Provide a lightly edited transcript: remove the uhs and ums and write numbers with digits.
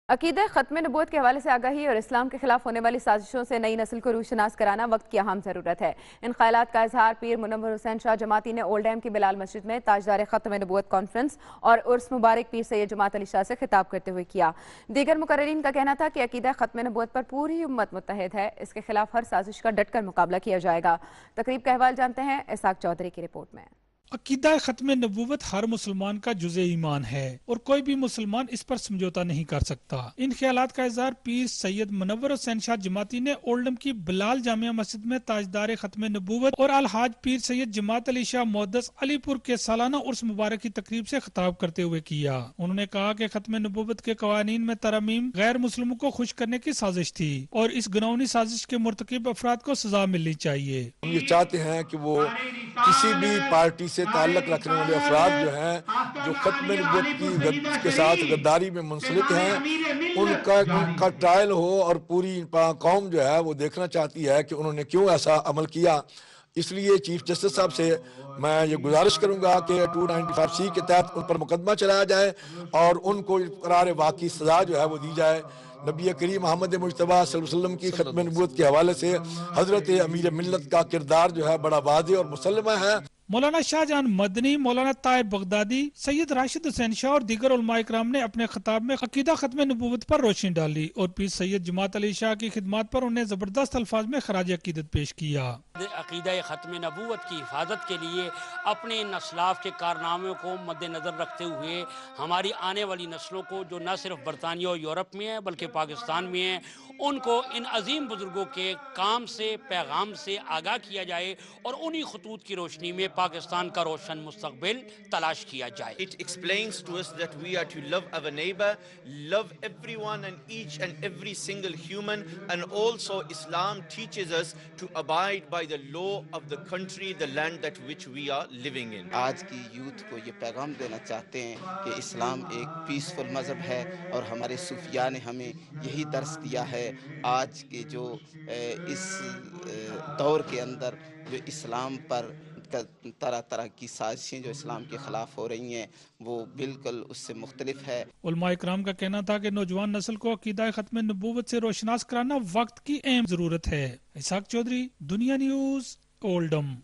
अकीदा ख़त्म नबूवत के हवाले से आगाही और इस्लाम के खिलाफ होने वाली साजिशों से नई नस्ल को रूशनास कराना वक्त की अहम ज़रूरत है। इन ख्यालात का इजहार पीर मुनव्वर हुसैन शाह जमाती ने ओल्ड डैम की बिलाल मस्जिद में ताजदार ख़त्म नबूवत कॉन्फ्रेंस और उर्स मुबारक पीर सैयद जमात अली शाह से खिताब करते हुए किया। दीगर मुकर्रिरीन का कहना था कि अकीदा ख़त्म नबूवत पर पूरी उम्मत मुत्तहिद है, इसके खिलाफ हर साजिश का डटकर मुकाबला किया जाएगा। तकरीब का अहवाल जानते हैं इसाक चौधरी की रिपोर्ट में। अकीदा ख़त्म नबूवत हर मुसलमान का जुज़े ईमान है और कोई भी मुसलमान इस पर समझौता नहीं कर सकता। इन ख्यालात का इज़हार पीर सैयद मुनव्वर हुसैन शाह जमाती ने ओल्डम की बिलाल जामिया मस्जिद में ताजदार ख़त्म नबूवत और अलहाज पीर सैयद जमात अली शाह मुक़द्दस अलीपुर के सालाना उर्स मुबारक की तकरीब से खिताब करते हुए किया। उन्होंने कहा कि ख़त्म नबूवत के कवानीन में तरमीम गैर मुस्लिमों को खुश करने की साजिश थी और इस घिनौनी साजिश के मुर्तकिब अफराद को सजा मिलनी चाहिए। हम ये चाहते हैं कि वो किसी भी पार्टी से ताल्लुक रखने वाले अफराद जो हैं, जो ख़त्म नबूवत के साथ गद्दारी में मुंसलिक हैं, उनका ट्रायल हो और पूरी कौम जो है वो देखना चाहती है कि उन्होंने क्यों ऐसा अमल किया। इसलिए चीफ जस्टिस साहब से मैं ये गुजारिश करूंगा कि 295C के तहत उन पर मुकदमा चलाया जाए और उनको करार वाक़ई सजा जो है वो दी जाए। नबी करीम मोहम्मद मुज्तबा सल्लल्लाहु अलैहि वसल्लम की ख़त्म नबूवत के हवाले से हज़रत अमीर मिल्लत का किरदार जो है बड़ा वाज़ेह और मुसल्लमा है। मौलाना शाहजहान मदनी, मौलाना ताहिर बगदादी, सैयद राशिद हुसैन शाह और दीगर उलमा इकराम ने अपने खिताब में अकीदा ख़त्म नबूवत पर रोशनी डाली और पीर सैयद जमात अली शाह की खिदमत पर उन्हें जबरदस्त अल्फाज में खराज अकीदत पेश किया। अकीदा ख़त्म नबूवत की हिफाजत के लिए अपने नस्लाफ के कारनामों को मद्देनज़र रखते हुए हमारी आने वाली नस्लों को, जो न सिर्फ बरतानिया और यूरोप में है बल्कि पाकिस्तान में है, उनको इन अजीम बुजुर्गों के काम से, पैगाम से आगाह किया जाए और उन्हीं खतूत की रोशनी में पाकिस्तान का रोशन मुस्तकबिल तलाश किया जाए। It explains to us that we are to love our neighbor, love everyone and each and every single human, and also Islam teaches us to abide by the law of the country, the land that which we are living in. आज की youth को ये पैगाम देना चाहते हैं कि इस्लाम एक पीसफुल मज़हब है और हमारे सूफिया ने हमें यही दर्स दिया है। आज के जो इस दौर के अंदर जो इस्लाम पर तरह तरह की साजिशें जो इस्लाम के खिलाफ हो रही हैं वो बिल्कुल उससे मुख्तलिफ है। उलमा इकराम का कहना था कि नौजवान नस्ल को अकीदा ख़त्म नबूवत से रोशनास कराना वक्त की अहम जरूरत है। इसाक चौधरी, दुनिया न्यूज़, ओल्डम।